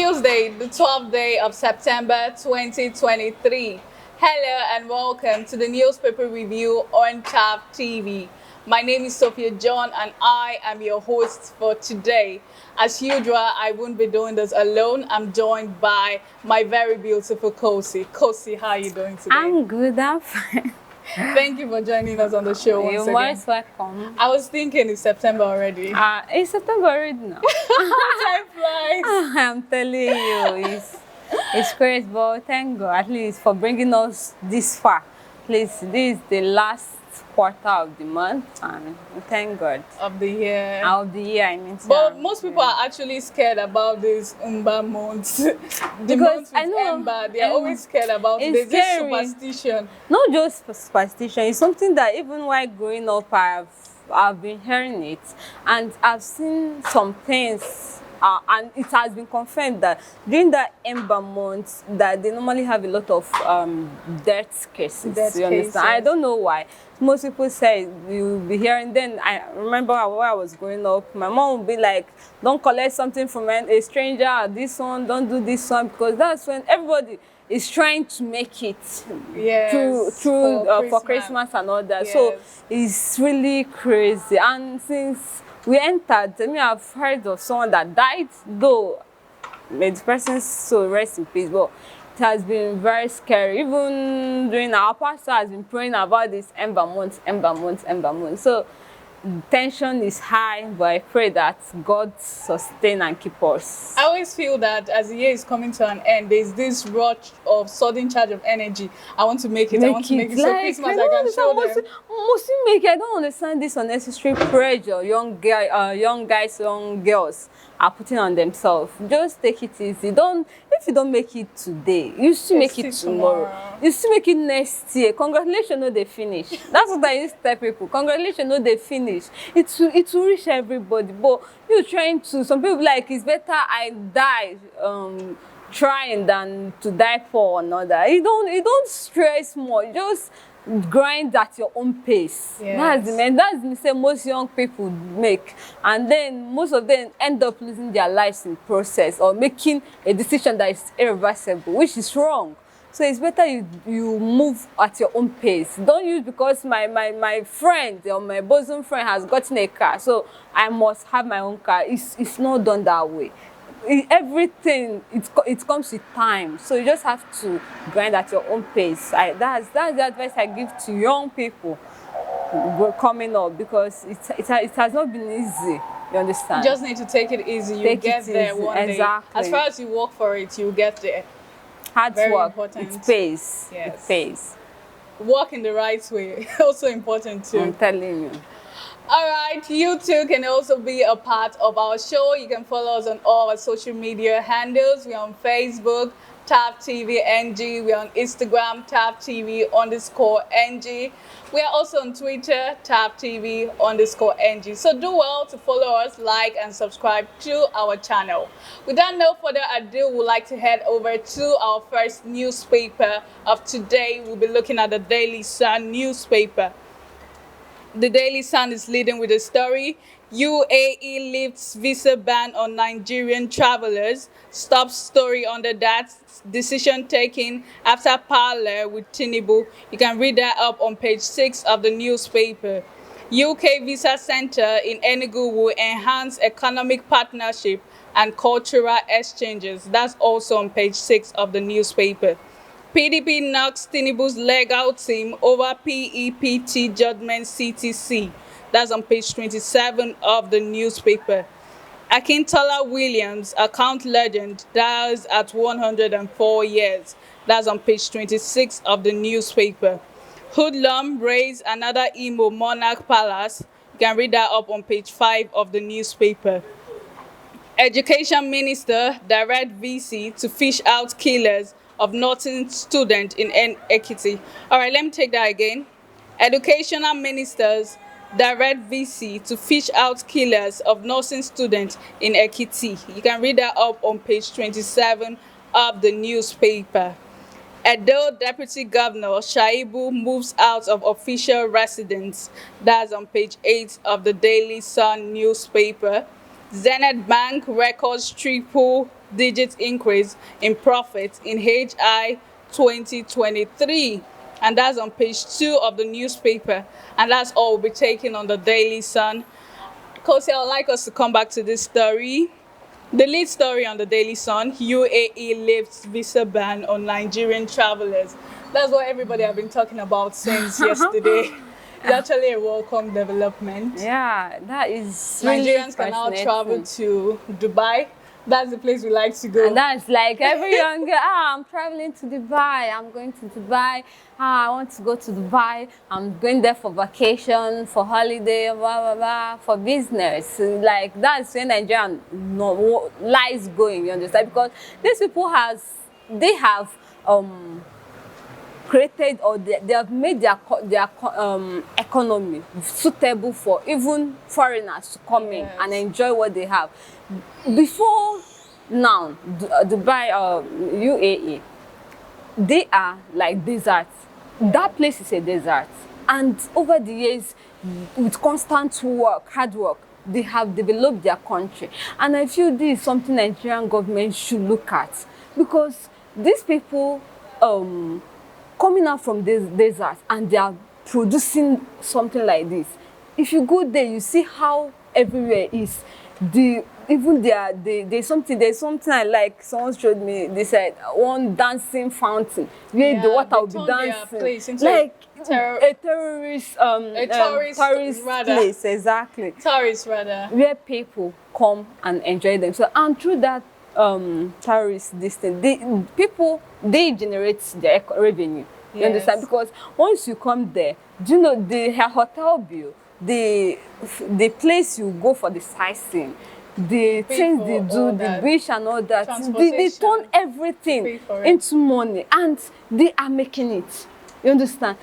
Tuesday, the 12th day of September 2023. Hello and welcome to the newspaper review on TAP TV. My name is Sophia John and I am your host for today. As usual, I won't be doing this alone. I'm joined by my very beautiful Kosi. Kosi, how are you doing today? I'm good, I'm fine. Thank you for joining us on the show once You're again. most welcome. I was thinking it's September already. It's September already now. Time flies. I'm telling you, it's crazy, but thank God at least for bringing us this far. Please, this is the last quarter of the month, and thank God. Of the year. Of the year, I mean. But most people are actually scared about this Umba month. The Because month with I know, Ember, they are always scared about it. it's There's this scary. superstition. Not just superstition, it's something that even while growing up, I've been hearing it, and I've seen some things. And it has been confirmed that during that Ember month that they normally have a lot of death cases. Death you understand? cases. I don't know why. Most people say you'll be hearing. Then I remember when I was growing up, my mom would be like, "Don't collect something from a stranger. This one, don't do this one," because that's when everybody is trying to make it Yes, through for for Christmas. Christmas and all that. So Yes. it's really crazy. And since we entered, I mean, I've heard of someone that died, though may the person's soul rest in peace, but it has been very scary. Even during our pastor has been praying about this Ember month, Ember month, Ember month. So tension is high, but I pray that God sustain and keep us. I always feel that as the year is coming to an end, there's this rush of sudden charge of energy. I want to make it. I want to make it. So Christmas, I can show them. Must you make it? I don't understand this unnecessary pressure young guys, young girls are putting on themselves. Just take it easy. If you don't make it today, you still make it tomorrow. You still make it next year. Congratulations, no, they finish. That's what I used to tell people. Congratulations, no, they finish. It will reach everybody. But you trying to, some people like it's better I die trying than to die for another. You don't stress more. Just grind at your own pace. Yes. That's the mistake most young people make, and then most of them end up losing their lives in the process or making a decision that is irreversible, which is wrong. So it's better you move at your own pace. Don't use because my friend or my bosom friend has gotten a car, so I must have my own car. It's not done that way. Everything it comes with time, so you just have to grind at your own pace. That's the advice I give to young people coming up, because it has not been easy. You understand? You just need to take it easy. You get there one day. Exactly. As far as you work for it, you get there. Hard Very work. important. It pays. Yes. It pays. Work in the right way. Also important too. I'm telling you. All right, you too can also be a part of our show. You can follow us on all our social media handles. We're on Facebook, TAP TV NG. We're on Instagram, TAP TV _NG. We are also on Twitter, TAP TV _NG. So do well to follow us, like, and subscribe to our channel. Without no further ado, we'd like to head over to our first newspaper of today. We'll be looking at the Daily Sun newspaper. The Daily Sun is leading with a story. UAE lifts visa ban on Nigerian travelers. Top story under that. Decision taken after parley with Tinubu. You can read that up on page 6 of the newspaper. UK Visa Center in Enugu will enhance economic partnership and cultural exchanges. That's also on page 6 of the newspaper. PDP knocks Tinubu's legal team over PEPT judgment CTC. That's on page 27 of the newspaper. Akintola Williams, account legend, dies at 104 years. That's on page 26 of the newspaper. Hoodlum raised another Imo Monarch Palace. You can read that up on page 5 of the newspaper. Education Minister direct VC to fish out killers of Northern student in Ekiti. All right, let me take that again. Educational ministers direct VC to fish out killers of nursing students in Ekiti. You can read that up on page 27 of the newspaper. Edo Deputy Governor Shaibu moves out of official residence. That's on page 8 of the Daily Sun newspaper. Zenith Bank records triple-digit increase in profits in HI 2023. And that's on page 2 of the newspaper. And that's all we'll be taking on the Daily Sun. Kosi, I would like us to come back to this story. The lead story on the Daily Sun: UAE lifts visa ban on Nigerian travelers. That's what everybody have been talking about since yesterday. It's actually a welcome development. Yeah, that is really Nigerians can now travel to Dubai. That's the place we like to go. And that's like every young girl, I'm traveling to Dubai, I'm going to Dubai, I want to go to Dubai, I'm going there for vacation, for holiday, blah, blah, blah, for business. Like, that's where Nigerian lies going, you understand? Because these people have created, or they have made their economy suitable for even foreigners to come in and enjoy what they have. Before now, Dubai or UAE, they are like deserts. That place is a desert. And over the years, with constant work, hard work, they have developed their country. And I feel this is something Nigerian government should look at. Because these people coming out from this desert and they are producing something like this. If you go there, you see how everywhere is. There's something I like. Someone showed me. They said one dancing fountain where the water will be dancing, like a tourist place, exactly. Tourist rather. Where people come and enjoy themselves, and through that tourist distance, they generate their revenue. You understand? Because once you come there, do you know the hotel bill, the place you go for the sightseeing, the things they do, the beach and all that, they turn everything into money, and they are making it. You understand?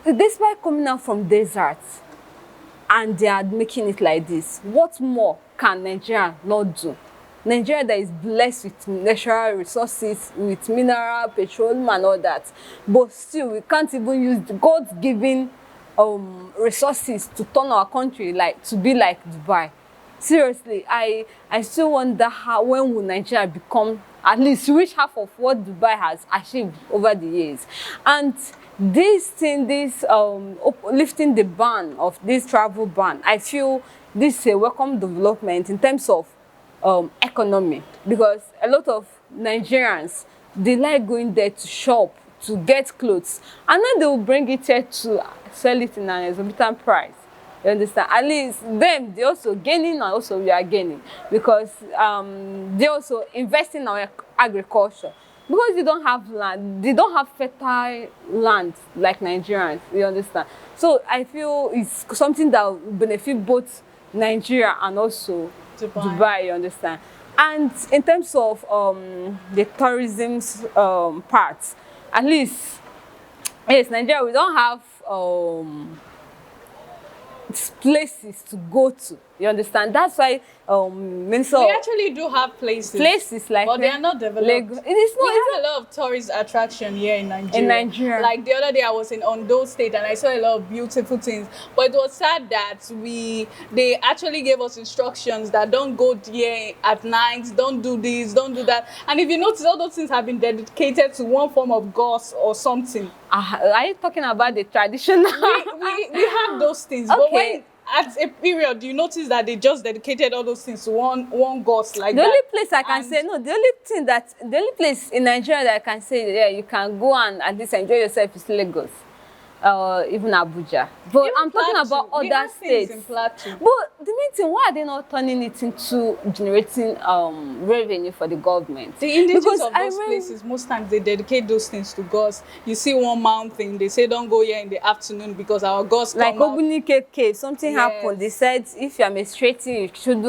Despite coming out from deserts and they are making it like this, what more can Nigeria not do? Nigeria that is blessed with natural resources, with mineral, petroleum and all that, but still we can't even use God's given resources to turn our country to be like Dubai. Seriously, I still wonder when will Nigeria become, at least reach half of what Dubai has achieved over the years. And lifting the ban of this travel ban, I feel this is a welcome development in terms of economy, because a lot of Nigerians, they like going there to shop, to get clothes, and then they will bring it here to sell it in an exorbitant price. You understand? At least them, they also gaining, and also we are gaining, because they also invest in our agriculture, because they don't have land, they don't have fertile land like Nigerians. You understand? So I feel it's something that will benefit both Nigeria and also Dubai, you understand? And in terms of the tourism part, at least, yes, Nigeria, we don't have places to go to. You understand? That's why we actually do have places like, but they are not developed. It is not. We have a lot of tourist attraction here in Nigeria. Like the other day, I was in Ondo State and I saw a lot of beautiful things. But it was sad that they actually gave us instructions that don't go there at night, don't do this, don't do that. And if you notice, all those things have been dedicated to one form of gods or something. Are you talking about the traditional? we have those things, okay. But when at a period you notice that they just dedicated all those things to one god like the that. Only place I can say, the only place in Nigeria that I can say, yeah, you can go and at least enjoy yourself is Lagos. Even Abuja. But even I'm talking about other states. But the main thing, why are they not turning it into generating revenue for the government? The indigenous of those places, most times they dedicate those things to gods. You see one mountain, they say don't go here in the afternoon because our gods come out. Like Obunike Cave, something happened. They said if you are menstruating, you shouldn't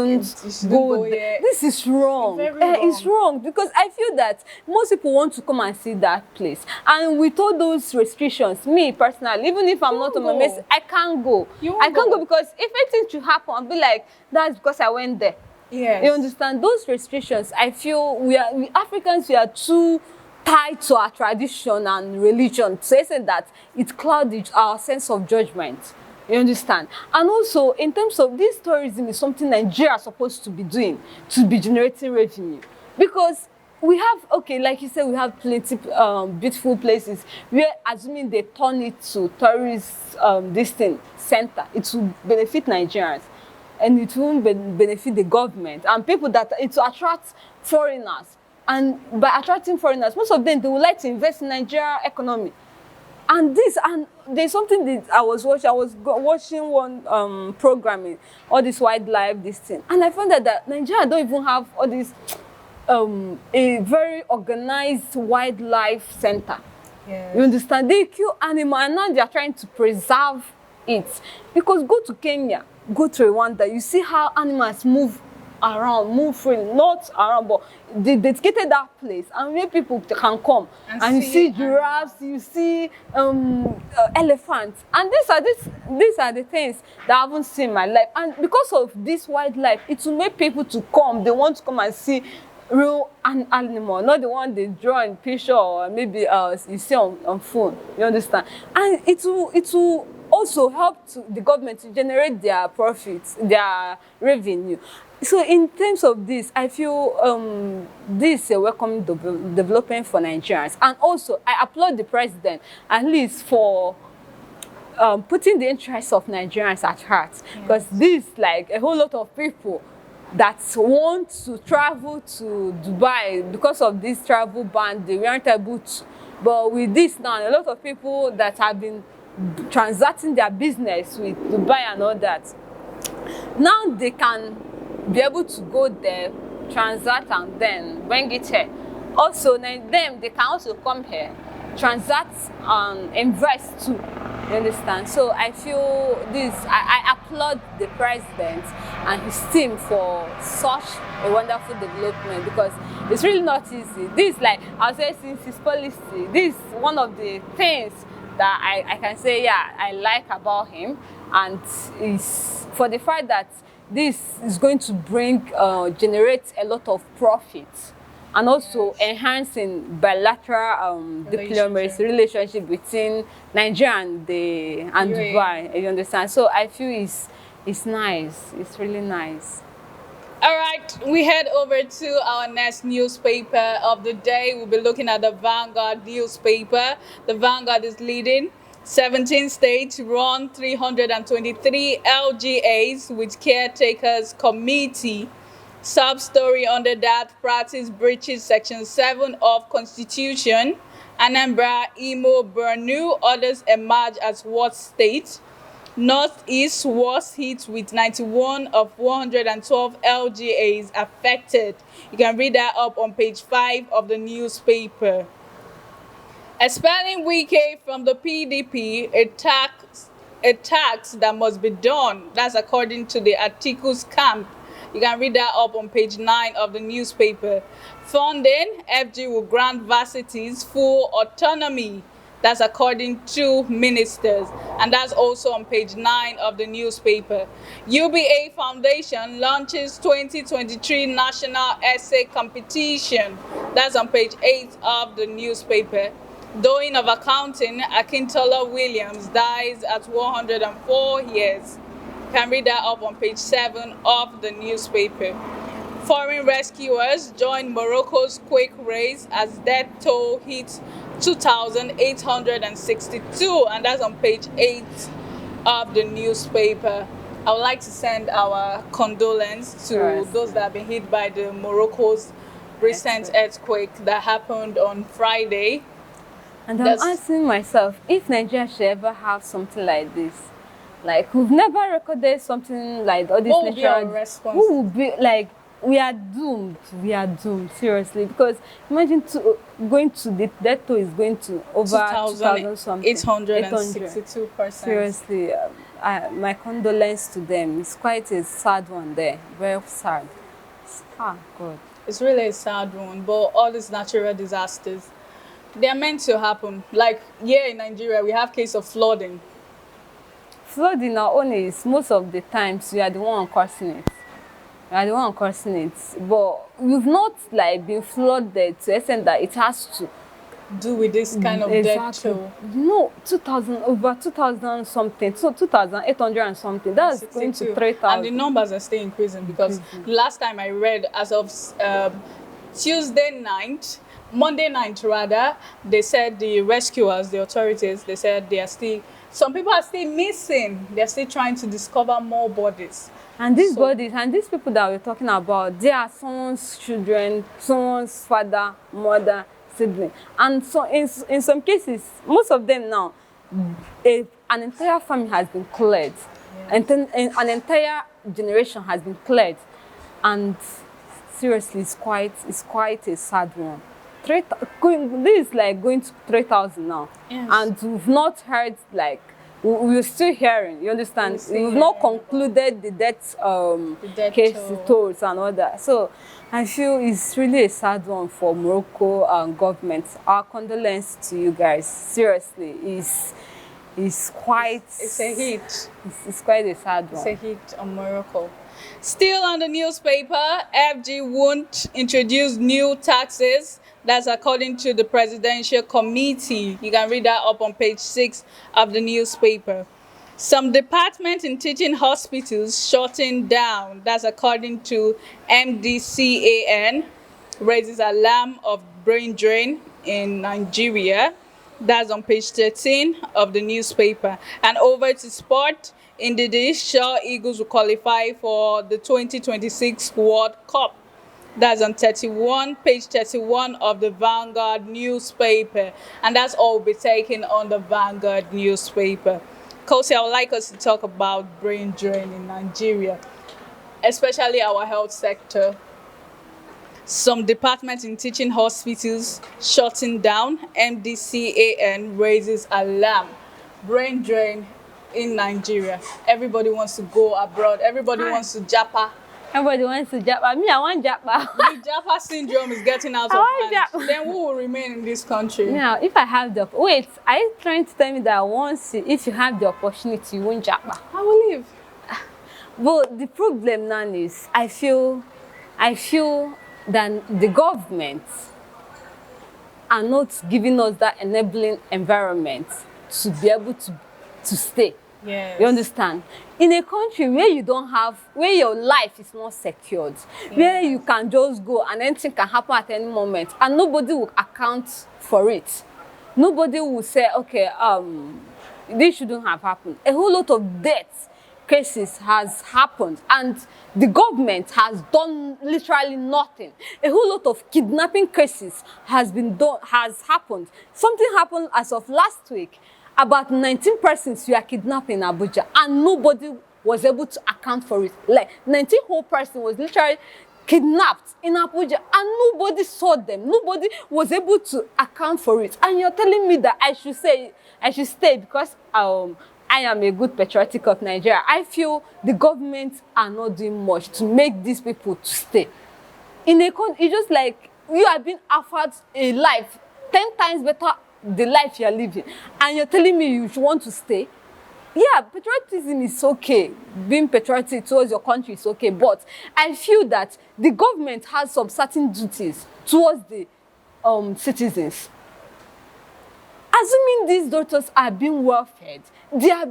go there. This is wrong. It's wrong, because I feel that most people want to come and see that place. And with all those restrictions, me personally, even if I'm not on my mess, I can't go. I can't go because if anything should happen, I'll be like, that's because I went there. Yes. You understand? Those restrictions, I feel we Africans, we are too tied to our tradition and religion. So I said that it clouds our sense of judgment. You understand? And also, in terms of this tourism is something Nigeria is supposed to be doing to be generating revenue. Because we have, okay, like you said, we have plenty beautiful places where, assuming they turn it to tourist this thing center, it will benefit Nigerians and it won't benefit the government and people that it will attract foreigners. And by attracting foreigners, most of them, they would like to invest in Nigeria economy. And there's something that I was watching one programming, all this wildlife, this thing. And I found that Nigeria don't even have all this, a very organized wildlife center. Yes. You understand? They kill animal and now they are trying to preserve it. Because go to Kenya, go to Rwanda, you see how animals move around, move freely, not around, but they dedicated that place and where people can come and you see giraffes, you see elephants, and these are the things that I haven't seen in my life. And because of this wildlife, it will make people to come. They want to come and see real animal, not the one they draw in picture or maybe you see on phone. You understand? And it will also help the government to generate their profits, their revenue. So in terms of this, I feel this is a welcome development for Nigerians. And also, I applaud the president, at least for putting the interests of Nigerians at heart. Because this, like, a whole lot of people that want to travel to Dubai because of this travel ban, they weren't able to. But with this now, a lot of people that have been transacting their business with Dubai and all that, now they can be able to go there, transact, and then bring it here. Also, they can also come here, transact and invest too. You understand? So I feel this, I applaud the president and his team for such a wonderful development, because it's really not easy. This, like I'll say, since his policy, this is one of the things that I can say, yeah, I like about him, and it's for the fact that this is going to generate a lot of profit, and also enhancing bilateral diplomacy relationship between Nigeria and Dubai. You understand? So I feel it's nice. It's really nice. All right, we head over to our next newspaper of the day. We'll be looking at the Vanguard newspaper. The Vanguard is leading. 17 states run 323 LGAs with caretakers committee. Sub-story under that, practice breaches Section 7 of Constitution. Anambra, Imo, Borno, others emerge as worst states. Northeast was hit with 91 of 112 LGAs affected. You can read that up on page 5 of the newspaper. Expelling Wike from the PDP, a tax that must be done. That's according to the Articles camp. You can read that up on page 9 of the newspaper. Funding, FG will grant varsities full autonomy. That's according to ministers. And that's also on page 9 of the newspaper. UBA Foundation launches 2023 National Essay Competition. That's on page 8 of the newspaper. Doing of accounting, Akintola Williams dies at 104 years. You can read that up on page 7 of the newspaper. Foreign rescuers join Morocco's quake race as death toll hits 2,862, and that's on page 8 of the newspaper. I would like to send our condolence to those that have been hit by the Morocco's recent earthquake that happened on Friday. And I'm asking myself, if Nigeria should ever have something like this, like we've never recorded something like all this natural response, who will be like, we are doomed, seriously, because imagine going to the death toll is going to over 2,000 something, 862%. Seriously, my condolence to them. It's quite a sad one there, very sad. God. It's really a sad one, but all these natural disasters, they are meant to happen. Like here in Nigeria, we have case of flooding. Flooding not only is most of the times we are the one causing it. But we've not like been flooded to the extent that it has to do with this kind of death toll? No, 2,000, over 2,000 something, so 2,800 and something. That's going to 62. 3,000. And the numbers are still increasing because last time I read, as of Tuesday night, Monday night rather, they said the rescuers, the authorities, they said they are still, some people are still missing. They're still trying to discover more bodies. And these bodies and these people that we're talking about, they are someone's children, someone's father, mother, sibling. And so in some cases, most of them now, an entire family has been cleared. And then an entire generation has been cleared. And seriously, it's quite a sad one. This is like going to 3,000 now. Yes. And we've not heard, like, we're still hearing, you understand? We've not concluded the death case tolls and all that. So I feel it's really a sad one for Morocco and government. Our condolences to you guys. Seriously, it's quite... It's a hit. It's quite a sad one. It's a hit on Morocco. Still on the newspaper, FG won't introduce new taxes. That's according to the Presidential Committee. You can read that up on page 6 of the newspaper. Some departments in teaching hospitals shutting down. That's according to MDCAN. Raises alarm of brain drain in Nigeria. That's on page 13 of the newspaper. And over to sport. In the dish, Shaw Eagles will qualify for the 2026 World Cup. That's on page 31 of the Vanguard newspaper. And that's all we'll be taking on the Vanguard newspaper. Kosi, I would like us to talk about brain drain in Nigeria, especially our health sector. Some departments in teaching hospitals shutting down. MDCAN raises alarm. Brain drain in Nigeria. Everybody wants to go abroad. Everybody wants to japa. Everybody wants to japa. Me, I want japa. The japa syndrome is getting out of hand. Then who will remain in this country? Now, if I have the... Wait, are you trying to tell me that once, if you have the opportunity, you won't japa? I will leave. But the problem now is, I feel that the government are not giving us that enabling environment to be able to stay. Yes. You understand? In a country where you don't have, where your life is not secured, where you can just go and anything can happen at any moment, and nobody will account for it. Nobody will say, okay, this shouldn't have happened. A whole lot of death cases has happened, and the government has done literally nothing. A whole lot of kidnapping cases has happened. Something happened as of last week. About 19 persons were kidnapped in Abuja, and nobody was able to account for it. Like 19 whole person was literally kidnapped in Abuja, and nobody saw them. Nobody was able to account for it. And you're telling me that I should stay because I am a good patriotic of Nigeria. I feel the government are not doing much to make these people to stay. In a country, it's just like you have been offered a life 10 times better the life you're living, and you're telling me you want to stay. Yeah, patriotism is okay. Being patriotic towards your country is okay, but I feel that the government has some certain duties towards the citizens. Assuming these doctors are being well fed, they are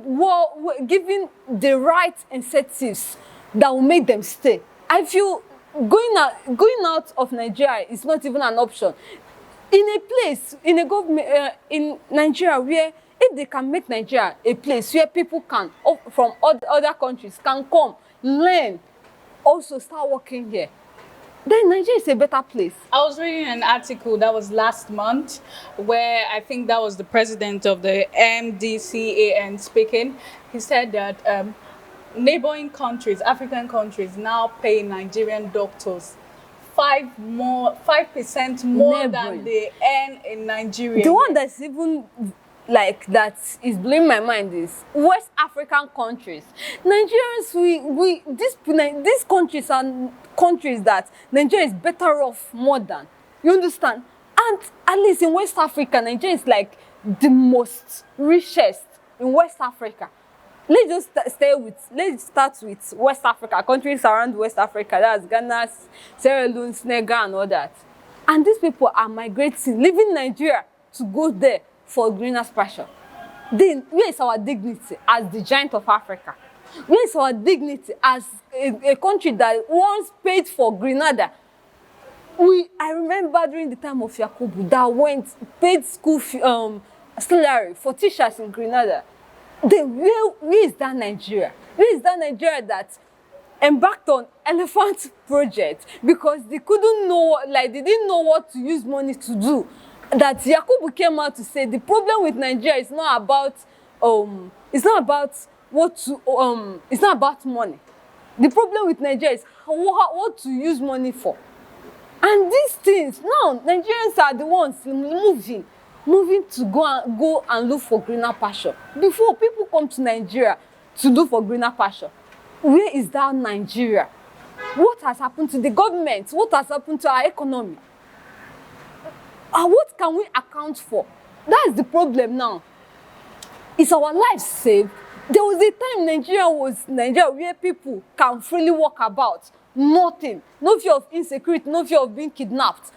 given the right incentives that will make them stay. I feel going out of Nigeria is not even an option. In a place, in a government, in Nigeria, where if they can make Nigeria a place where people can, from other countries, can come, learn, also start working here, then Nigeria is a better place. I was reading an article that was last month where I think that was the president of the MDCAN speaking. He said that neighboring countries, African countries, now pay Nigerian doctors 5% more than they earn in Nigeria. The one that's even like that is blowing my mind is West African countries. Nigerians, these countries are countries that Nigeria is better off more than. You understand? And at least in West Africa, Nigeria is like the most richest in West Africa. Let's start with West Africa, countries around West Africa. That's Ghana, Sierra Leone, Senegal, and all that. And these people are migrating, leaving Nigeria to go there for greener pasture. Then where is our dignity as the giant of Africa? Where is our dignity as a country that once paid for Grenada? I remember during the time of Yakubu that paid school salary for teachers in Grenada. Then where is that Nigeria? Where is that Nigeria that embarked on elephant project because they couldn't know, like they didn't know what to use money to do? That Yakubu came out to say the problem with Nigeria is not about it's not about it's not about money. The problem with Nigeria is what to use money for. And these things now, Nigerians are the ones moving to go and look for greener pasture. Before people come to Nigeria to look for greener pasture, where is that Nigeria? What has happened to the government? What has happened to our economy? And what can we account for? That's the problem now. Is our lives saved? There was a time Nigeria where people can freely walk about. Nothing. No fear of insecurity, no fear of being kidnapped.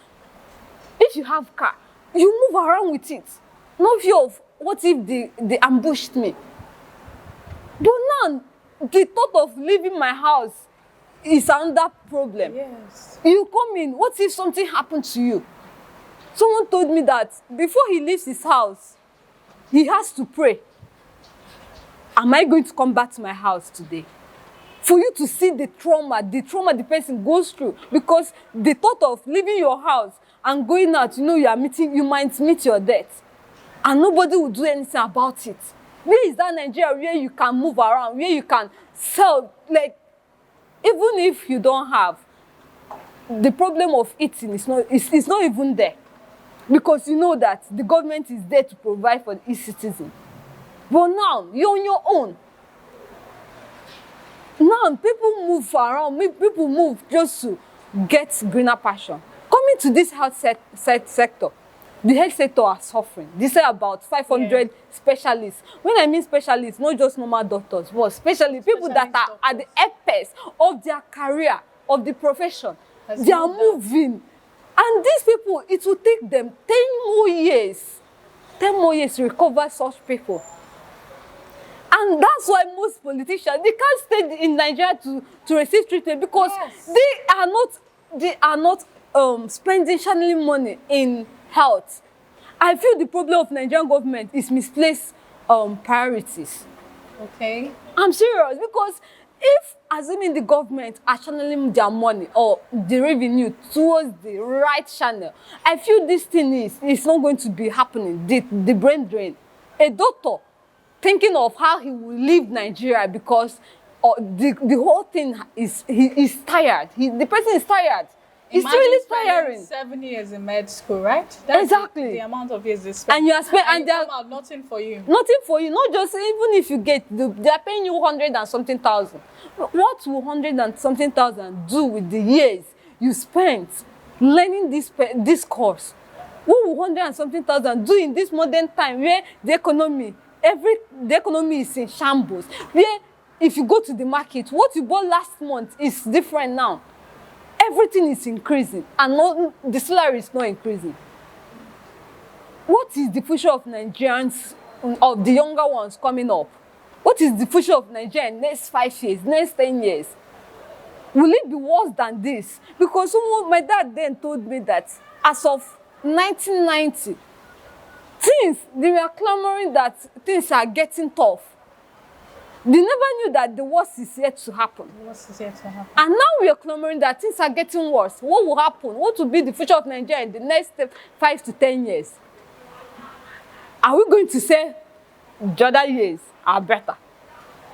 If you have a car, you move around with it. No fear of what if they ambushed me. But now, the thought of leaving my house is another problem. Yes. You come in, what if something happened to you? Someone told me that before he leaves his house, he has to pray. Am I going to come back to my house today? For you to see the trauma the person goes through, because the thought of leaving your house and going out, you might meet your death. And nobody will do anything about it. Where is that Nigeria where you can move around, where you can sell, like, even if you don't have, the problem of eating is not even there. Because you know that the government is there to provide for each citizen. But now, you're on your own. Now, people move around, people move just to get greener pasture. Coming to this health sector, the health sector are suffering. They say about 500 specialists. When I mean specialists, not just normal doctors, but specialists, people that are at the apex of their career, of the profession. They are moving. And these people, it will take them 10 more years. 10 more years to recover such people. And that's why most politicians, they can't stay in Nigeria to receive treatment, because they are not spending channeling money in health. I feel the problem of Nigerian government is misplaced priorities. Okay. I'm serious, because if, assuming the government are channeling their money or the revenue towards the right channel, I feel this thing is not going to be happening. The brain drain. A doctor thinking of how he will leave Nigeria because the whole thing is tired. The person is tired. It's really tiring. 7 years in med school, right? That's exactly the amount of years they spend. And you are spending, and they come out nothing for you. Nothing for you. Not just, even if you get, they are paying you 100 and something thousand. What will 100 and something thousand do with the years you spent learning this course? What will 100 and something thousand do in this modern time where the economy is in shambles? Where if you go to the market, what you bought last month is different now. Everything is increasing, and the salary is not increasing. What is the future of Nigerians, of the younger ones coming up? What is the future of Nigeria in next 5 years, next 10 years? Will it be worse than this? Because my dad then told me that as of 1990, they were clamoring that things are getting tough. They never knew that the worst is yet to happen. The worst is yet to happen. And now we are clamoring that things are getting worse. What will happen? What will be the future of Nigeria in the next 5 to 10 years? Are we going to say the other years are better?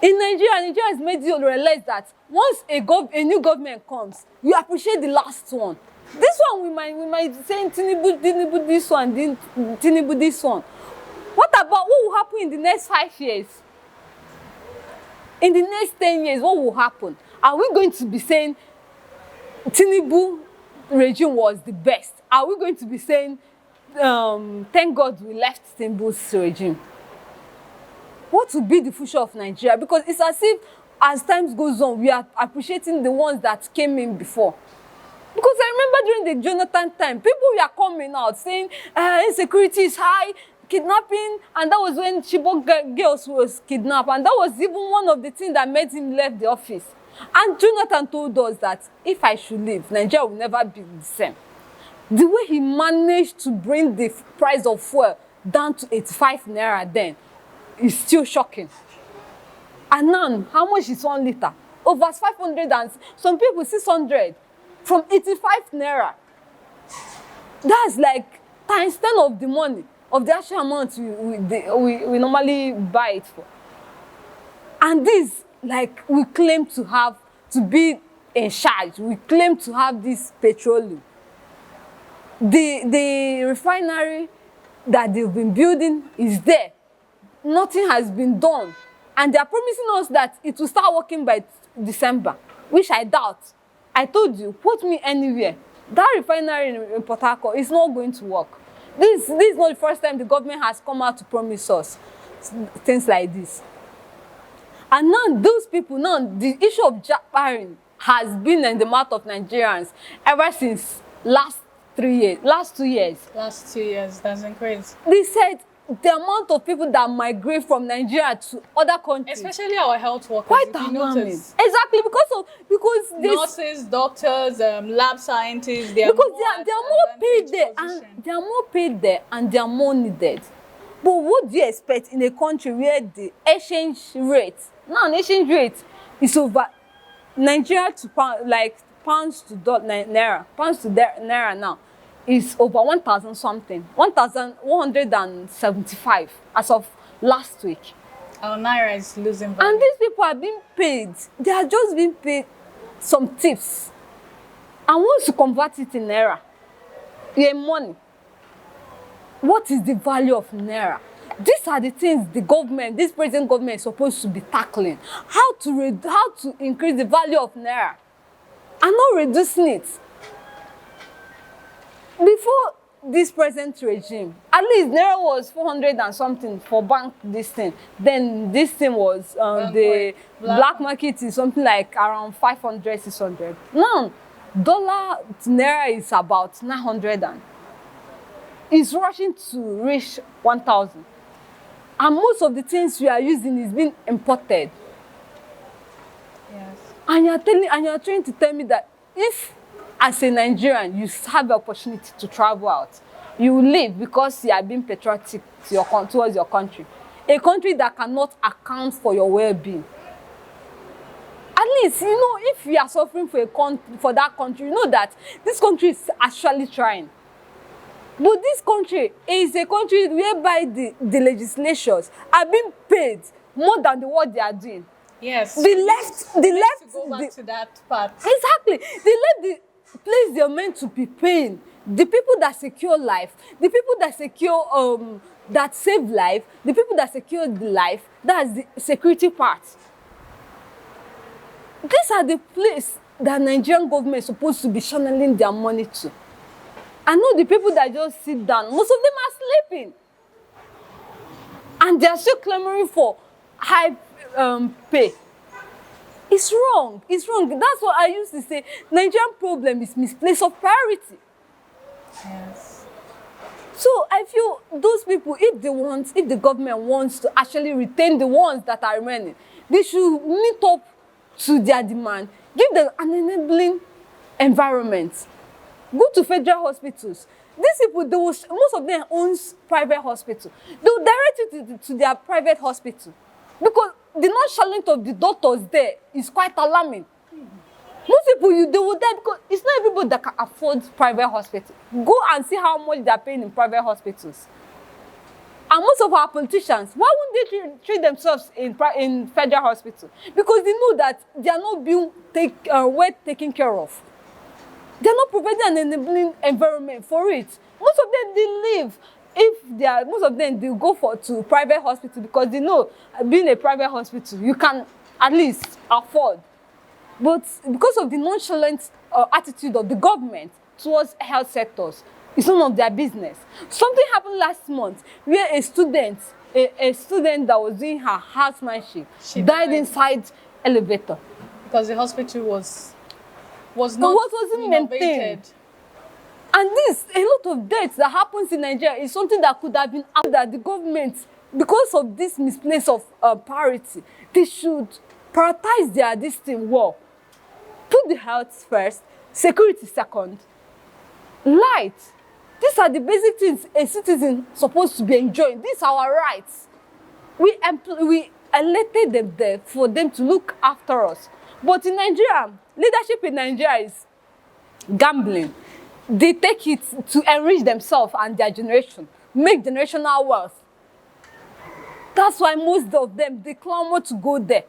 In Nigeria has made you realize that once a new government comes, you appreciate the last one. This one, we might say Tinubu this one, Tinubu this one. What will happen in the next 5 years? In the next 10 years, what will happen? Are we going to be saying Tinubu regime was the best? Are we going to be saying, thank God we left Tinubu's regime? What will be the future of Nigeria? Because it's as if, as time goes on, we are appreciating the ones that came in before. Because I remember during the Jonathan time, people were coming out saying insecurity is high, kidnapping, and that was when Chibok girls was kidnapped, and that was even one of the things that made him left the office. And Jonathan told us that if I should leave, Nigeria will never be the same. The way he managed to bring the price of fuel down to 85 naira then is still shocking. And now, how much is 1 liter? Over 500 and some people 600 from 85 naira. That's like times 10 of the money, of the actual amount we normally buy it for. And this, like, we claim to have, to be in charge. We claim to have this petroleum. The refinery that they've been building is there. Nothing has been done. And they are promising us that it will start working by December, which I doubt. I told you, put me anywhere. That refinery in Port Harcourt is not going to work. This is not the first time the government has come out to promise us things like this. And now those people, now the issue of jackbarring has been in the mouth of Nigerians ever since last 2 years. Last 2 years, that's incredible. They said the amount of people that migrate from Nigeria to other countries, especially our health workers, quite alarming. Exactly, because nurses, doctors, lab scientists, they are more paid there, and they are more paid there, and they are more needed. But what do you expect in a country where the exchange rate, now an exchange rate is over Nigeria to pound, like pounds to naira, naira now is over 1,000 something, 1,175 as of last week. Our naira is losing value. And these people are being paid. They are just being paid some tips. And once you convert it in naira, your money, what is the value of naira? These are the things the government, this present government is supposed to be tackling. How to increase the value of naira and not reducing it. Before this present regime, at least naira was 400 and something for bank this thing. Then this thing was the black market is something like around 500, 600. Now, dollar to naira is about 900 and it's rushing to reach 1,000. And most of the things we are using is being imported. Yes. And you're trying to tell me that if, as a Nigerian, you have the opportunity to travel out, you will leave because you are being patriotic to towards your country. A country that cannot account for your well-being. At least, if you are suffering for that country, you know that this country is actually trying. But this country is a country whereby the legislatures are being paid more than what they are doing. Yes. The left to go back to that part. Exactly. They left the place they are meant to be paying. The people that secure life, the people that secure that save life, the people that secure the life, that's the security part. These are the places that Nigerian government is supposed to be channeling their money to. I know the people that just sit down, most of them are sleeping. And they are still clamoring for high pay. It's wrong. It's wrong. That's what I used to say. Nigerian problem is misplaced of priority. Yes. So I feel those people, if the government wants to actually retain the ones that are remaining, they should meet up to their demand, give them an enabling environment. Go to federal hospitals. These people, most of them owns private hospitals. They will direct you to their private hospital. Because the nonchalant of the doctors there is quite alarming. Most people, they will die because it's not everybody that can afford private hospitals. Go and see how much they are paying in private hospitals. And most of our politicians, why wouldn't they treat themselves in federal hospitals? Because they know that they are not being well taken care of. They're not providing an enabling environment for it. Most of them, they leave. Most of them, they go to private hospital because they know being a private hospital, you can at least afford. But because of the nonchalant attitude of the government towards health sectors, it's none of their business. Something happened last month where a student that was doing her housemanship died inside elevator. Because the hospital was was But not what wasn't renovated. maintained. And this, a lot of deaths that happens in Nigeria is something that could have been out that the government, because of this misplace of priority, they should prioritize this thing well. Put the health first, security second, light. These are the basic things a citizen supposed to be enjoying. These are our rights. We elected them there for them to look after us. But in Nigeria, leadership in Nigeria is gambling. They take it to enrich themselves and their generation, make generational wealth. That's why most of them, they clamor to go there.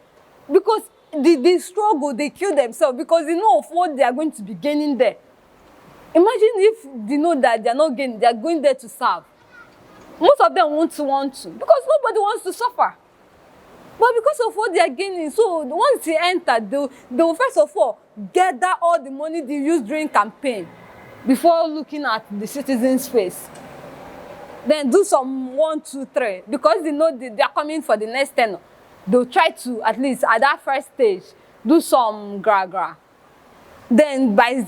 Because they struggle, they kill themselves because they know of what they are going to be gaining there. Imagine if they know that they are not gaining, they are going there to serve. Most of them want to, because nobody wants to suffer. But because of what they are gaining, so once they enter, they will first of all gather all the money they used during campaign before looking at the citizens' face. Then do some 1, 2, 3, because they know they are coming for the next tenure. They'll try to, at least at that first stage, do some gra-gra. Then by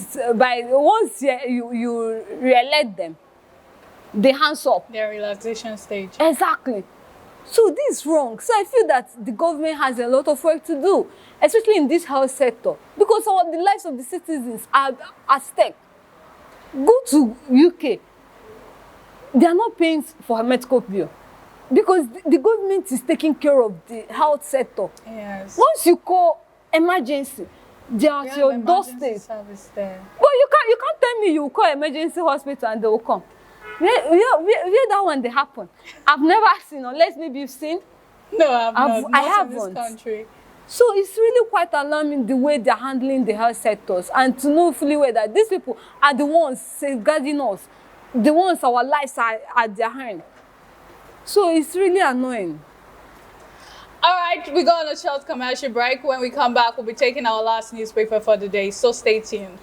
once you re-elect them, they hands up. Their relaxation stage. Exactly. So this is wrong. So I feel that the government has a lot of work to do, especially in this health sector, because the lives of the citizens are at stake. Go to UK. They are not paying for a medical bill because the government is taking care of the health sector. Yes. Once you call emergency, they are at your doorstep. Service there. But you can't tell me you call emergency hospital and they will come. Where that one they happen? I've never seen, unless maybe you've seen. No, I haven't. In this country. So it's really quite alarming the way they're handling the health sectors, and to know fully well that these people are the ones safeguarding us, the ones our lives are at their hand. So it's really annoying. All right, we go on a short commercial break. When we come back, we'll be taking our last newspaper for the day, so stay tuned.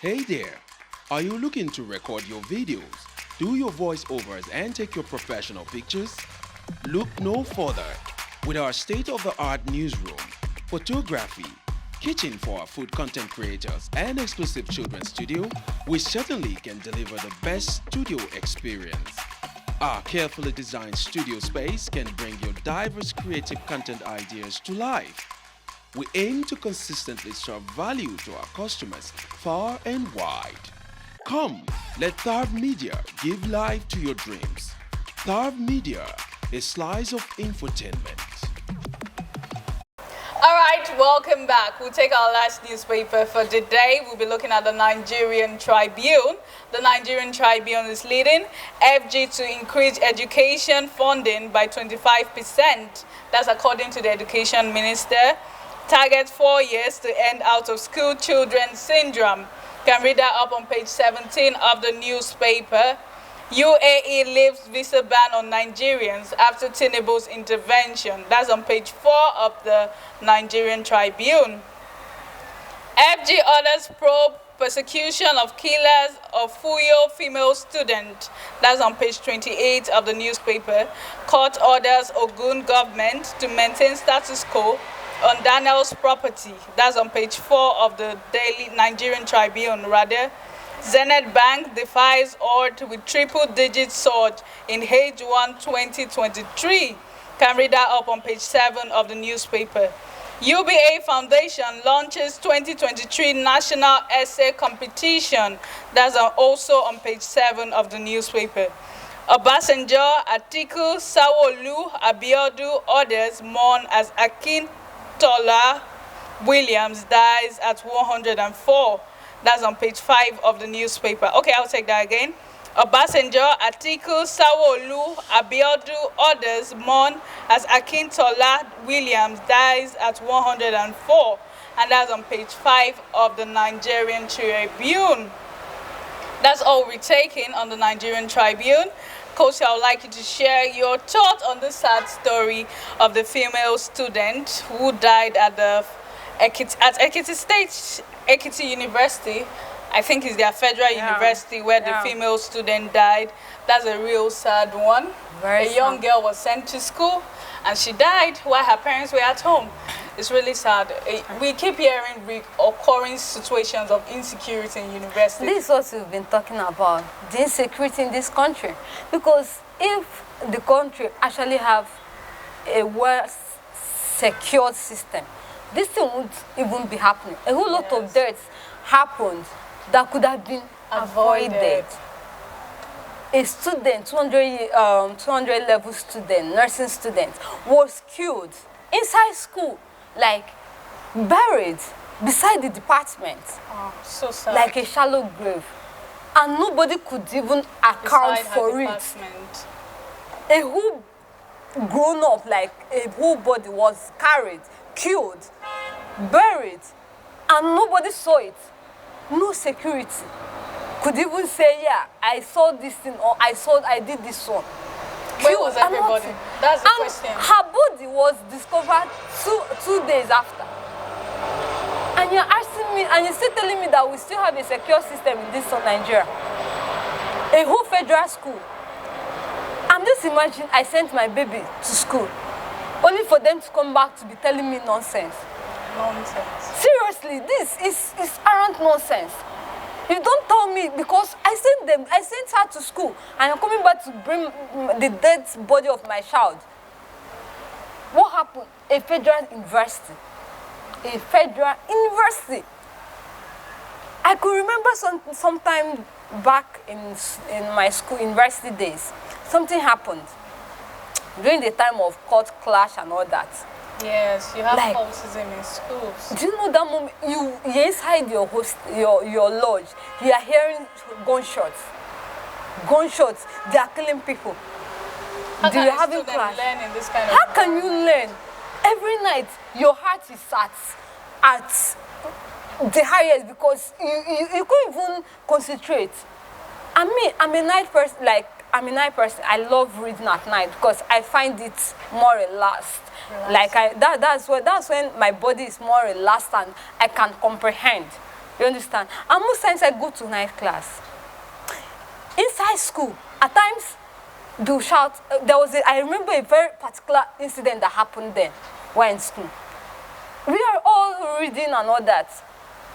Hey there, are you looking to record your videos, do your voiceovers and take your professional pictures? Look no further. With our state-of-the-art newsroom, photography, kitchen for our food content creators and exclusive children's studio, we certainly can deliver the best studio experience. Our carefully designed studio space can bring your diverse creative content ideas to life. We aim to consistently serve value to our customers far and wide. Come, let Tharv Media give life to your dreams. Tharv Media, a slice of infotainment. All right, welcome back. We'll take our last newspaper for the day. We'll be looking at the Nigerian Tribune. The Nigerian Tribune is leading FG to increase education funding by 25%. That's according to the Education Minister. Target 4 years to end out of school children syndrome. You can read that up on page 17 of the newspaper. UAE lifts visa ban on Nigerians after Tinubu's intervention. That's on page 4 of the Nigerian Tribune. FG orders probe persecution of killers of Fuyo female student. That's on page 28 of the newspaper. Court orders Ogun government to maintain status quo on Daniel's property. That's on page 4 of the Daily Nigerian Tribune, rather. Zenith Bank defies odds with triple-digit surge in H1 2023. Can read that up on page 7 of the newspaper. UBA Foundation launches 2023 National Essay Competition. That's also on page 7 of the newspaper. Obasanjo, Atiku, Sanwo-Olu, Abiodun, others mourn as Akintola Williams dies at 104. That's on page 5 of the newspaper. Okay, I'll take that again. Obasanjo, Atiku, Sanwo-Olu, Abiodun, others mourn as Akintola Williams dies at 104. And that's on page 5 of the Nigerian Tribune. That's all we're taking on the Nigerian Tribune. Coach, I would like you to share your thoughts on the sad story of the female student who died at Ekiti State, Ekiti University. I think it's their federal university where the female student died. That's a real sad one. A young girl was sent to school and she died while her parents were at home. It's really sad. We keep hearing recurring situations of insecurity in university. This is what we've been talking about, the insecurity in this country. Because if the country actually have a well-secured system, this thing won't even be happening. A whole lot of deaths happened that could have been avoided. A student, 200 level student, nursing student, was killed inside school, like buried beside the department. Oh, so sad. Like a shallow grave. And nobody could even account for it. A whole grown up, like a whole body was carried, killed, buried, and nobody saw it. No security could even say, yeah, I saw this thing, or I did this one. Where was everybody? That's the question. Her body was discovered two days after. And you're asking me, and you're still telling me that we still have a secure system in this Nigeria. A whole federal school. I'm just imagining I sent my baby to school, only for them to come back to be telling me nonsense. Nonsense. Seriously, this is arrant nonsense. You don't tell me, because I sent her to school, and I'm coming back to bring the dead body of my child. What happened? A federal university. A federal university. I could remember sometime back in my school university days, something happened during the time of court clash and all that. Yes, you have like, cultism in schools. Do you know that moment you're inside your lodge, you are hearing gunshots. Gunshots, they are killing people. How They can are a having student clash. learn in this kind of How can you learn? Every night your heart is at the highest, because you can't even concentrate. I'm a night person. I love reading at night because I find it more relaxed. Like that's when my body is more relaxed and I can comprehend. You understand? And most times I go to night class. Inside school, at times they'll shout. I remember a very particular incident that happened then while in school. We are all reading and all that.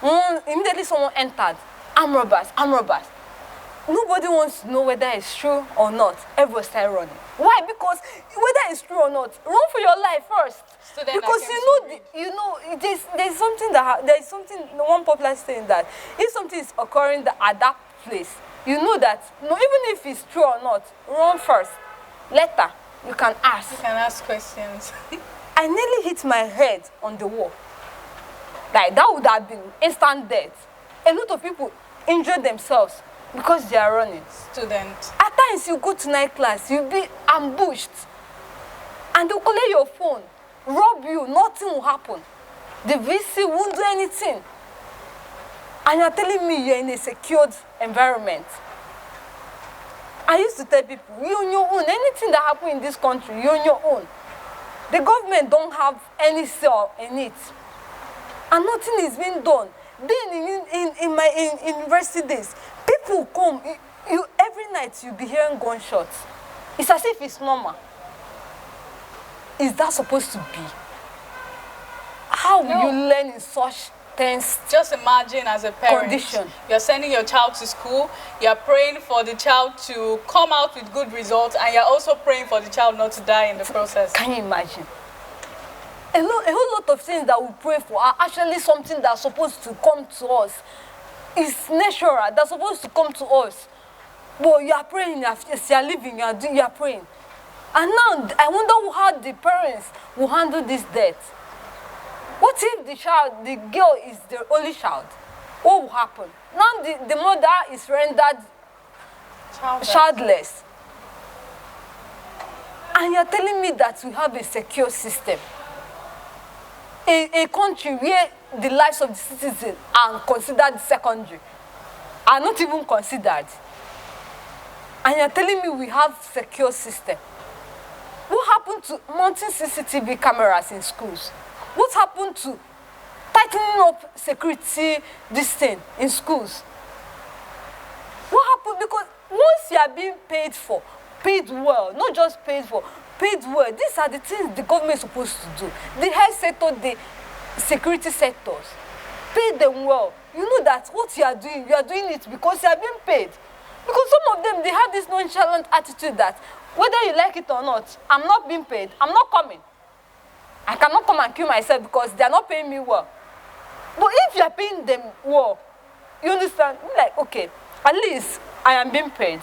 Immediately someone entered. Arm robbers, arm robbers. Nobody wants to know whether it's true or not. Everyone started running. Why? Because whether it's true or not, run for your life first. Because there's something. One popular saying that if something is occurring at that place, you know that even if it's true or not, run first. Later, you can ask. You can ask questions. I nearly hit my head on the wall. Like that would have been instant death. A lot of people injured themselves because they are running. Student. At times you go to night class, you'll be ambushed. And they'll collect your phone, rob you, nothing will happen. The VC won't do anything. And you're telling me you're in a secured environment. I used to tell people, you're on your own. Anything that happens in this country, you're on your own. The government don't have any say in it. And nothing is being done. Then in my university days, people come, every night you'll be hearing gunshots. It's as if it's normal. Is that supposed to be? How will you learn in such tense Just imagine as a parent, condition? You're sending your child to school, you're praying for the child to come out with good results, and you're also praying for the child not to die in the process. Can you imagine? A whole lot of things that we pray for are actually something that's supposed to come to us. It's natural. That's supposed to come to us. But you are praying, you're living, you are praying. And now, I wonder how the parents will handle this death. What if the girl is the only child? What will happen? Now the mother is rendered childless. And you're telling me that we have a secure system. A country where the lives of the citizens are considered secondary, are not even considered. And you're telling me we have secure system. What happened to mounting CCTV cameras in schools? What happened to tightening up security this thing in schools? What happened? Because once you are being paid well, not just paid for, paid well. These are the things the government is supposed to do. The health sector, the security sectors, pay them well. You know that what you are doing it because you are being paid. Because some of them, they have this nonchalant attitude that whether you like it or not, I'm not being paid, I'm not coming. I cannot come and kill myself because they are not paying me well. But if you are paying them well, you understand? Like, okay, at least I am being paid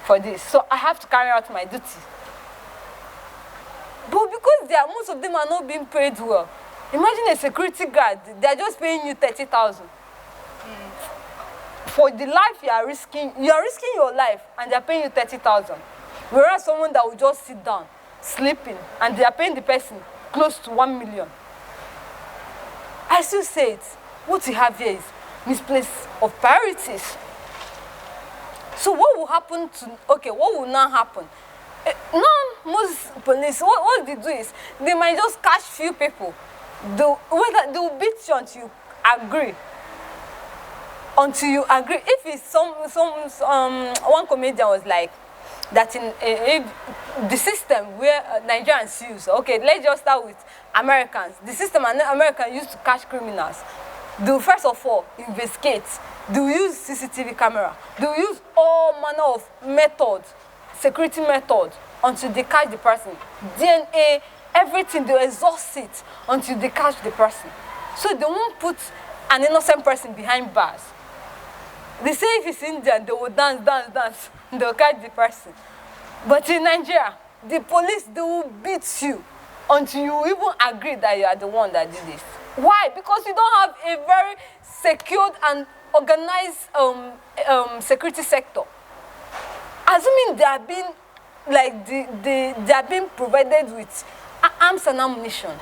for this, so I have to carry out my duty. But because most of them are not being paid well, imagine a security guard, they are just paying you 30,000. For the life you are risking your life, and they are paying you 30,000. Whereas someone that will just sit down, sleeping, and they are paying the person close to 1 million. I still say it. What you have here is misplaced of priorities. So what will happen what will now happen? Now, most police, what they do is, they might just catch few people. They will beat you until you agree. If it's one comedian was like, that in the system where Nigerians use, okay, let's just start with Americans. The system Americans use to catch criminals. They will first of all investigate. They will use CCTV camera. They will use all manner of methods, security methods, until they catch the person. DNA, everything, they will exhaust it until they catch the person. So they won't put an innocent person behind bars. They say if it's Indian, they will dance. They will catch the person. But in Nigeria, the police, they will beat you until you even agree that you are the one that did this. Why? Because you don't have a very secured and organized security sector. Assuming they are being they are being provided with arms and ammunition,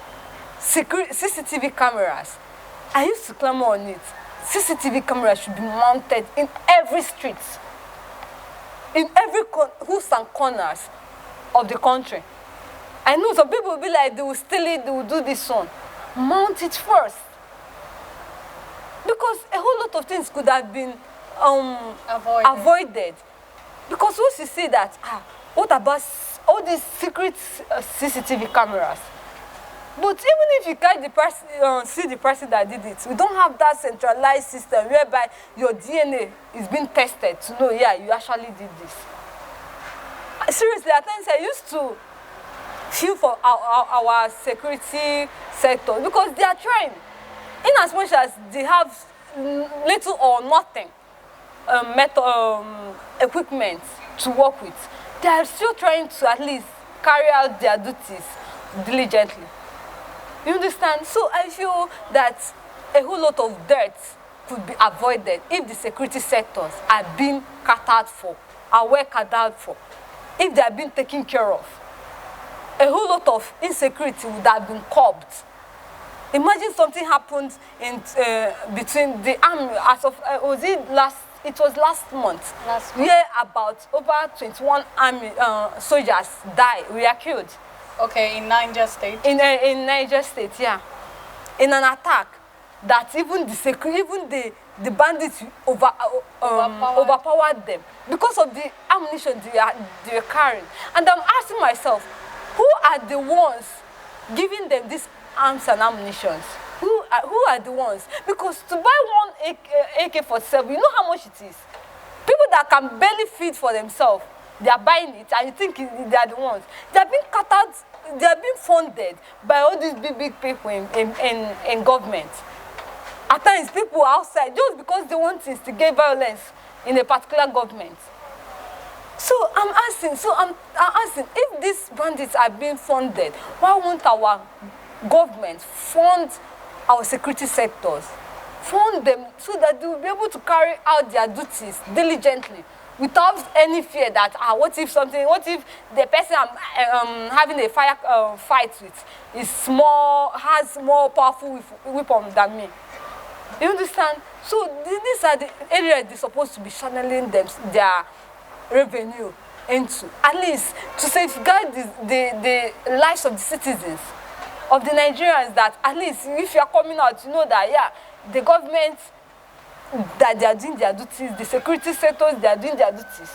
CCTV cameras. I used to clamor on it. CCTV cameras should be mounted in every street, in every hooks and corners of the country. I know some people will be like, they will steal it, they will do this one. Mount it first. Because a whole lot of things could have been avoided. Because once you see that, what about all these secret CCTV cameras? But even if you catch the person, see the person that did it, we don't have that centralized system whereby your DNA is being tested to know, yeah, you actually did this. Seriously, at times I used to feel for our security sector because they are trying, in as much as they have little or nothing equipment to work with, they are still trying to at least carry out their duties diligently. You understand? So I feel that a whole lot of deaths could be avoided if the security sectors are being catered for, are well catered for, if they are being taken care of. A whole lot of insecurity would have been curbed. Imagine something happened in between the army as of it was last month. Where about over 21 army soldiers died, were killed. Okay, in Niger State. In Niger State, yeah. In an attack that even the bandits overpowered them because of the ammunition they were carrying. And I'm asking myself, who are the ones giving them these arms and ammunitions? Who are the ones? Because to buy one AK-47, you know how much it is? People that can barely feed for themselves, they are buying it, and you think they are the ones. They are being cut out, they are being funded by all these big people in government. At times, people outside, just because they want to instigate violence in a particular government. So I'm asking, if these bandits are being funded, why won't our government fund our security sectors? Fund them so that they will be able to carry out their duties diligently without any fear that, what if the person I'm having a fight with has more powerful weapon than me? You understand? So these are the areas they're supposed to be channeling their revenue into, at least to safeguard the lives of the citizens, of the Nigerians, that at least if you are coming out, you know that, yeah, the government, that they are doing their duties, the security sectors, they are doing their duties.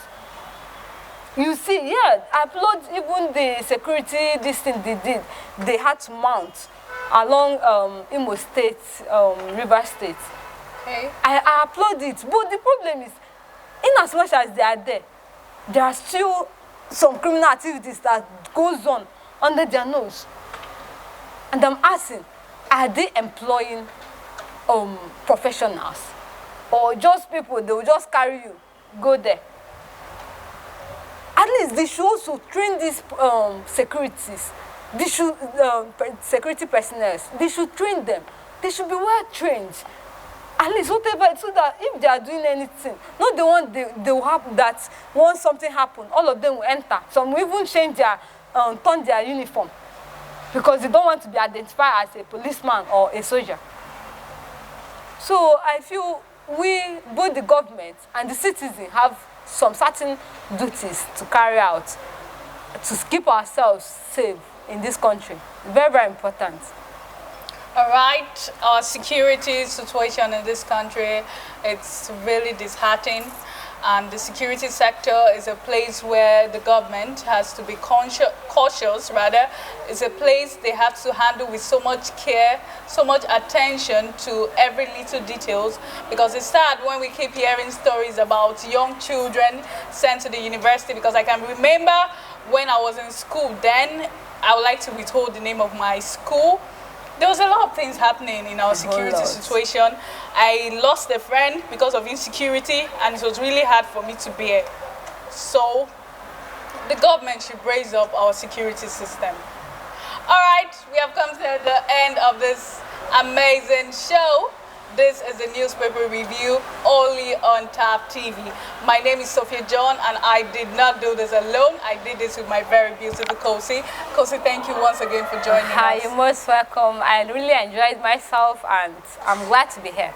You see, yeah, I applaud even the security, this thing they did. They had to mount along Imo State, River State. Okay. I applaud it, but the problem is, in as much as they are there are still some criminal activities that goes on under their nose. And I'm asking, are they employing professionals? Or just people, they will just carry you, go there? At least they should also train these securities. They should, security personnel, they should train them. They should be well trained. At least whatever, so that if they are doing anything, not the one they will have that once something happens, all of them will enter. Some will even change their, turn their uniform because they don't want to be identified as a policeman or a soldier. So I feel we, both the government and the citizen, have some certain duties to carry out to keep ourselves safe in this country. Very, very important. All right, our security situation in this country, it's really disheartening. And the security sector is a place where the government has to be cautious, rather. It's a place they have to handle with so much care, so much attention to every little details, because it's sad when we keep hearing stories about young children sent to the university, because I can remember when I was in school then, I would like to withhold the name of my school. There was a lot of things happening in our security situation. I lost a friend because of insecurity, and it was really hard for me to bear. So the government should raise up our security system. All right, we have come to the end of this amazing show. This is a newspaper review only on TAP TV. My name is Sophia John, and I did not do this alone. I did this with my very beautiful Kosi. Kosi, thank you once again for joining us. Hi, you're most welcome. I really enjoyed myself, and I'm glad to be here.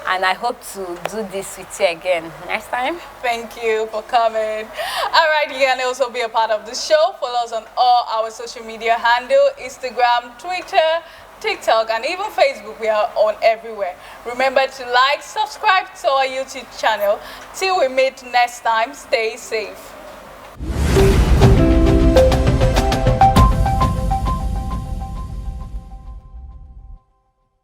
And I hope to do this with you again next time. Thank you for coming. All right, you can also be a part of the show. Follow us on all our social media handle, Instagram, Twitter, TikTok, and even Facebook. We are on everywhere. Remember to like, subscribe to our YouTube channel. Till we meet next time, stay safe.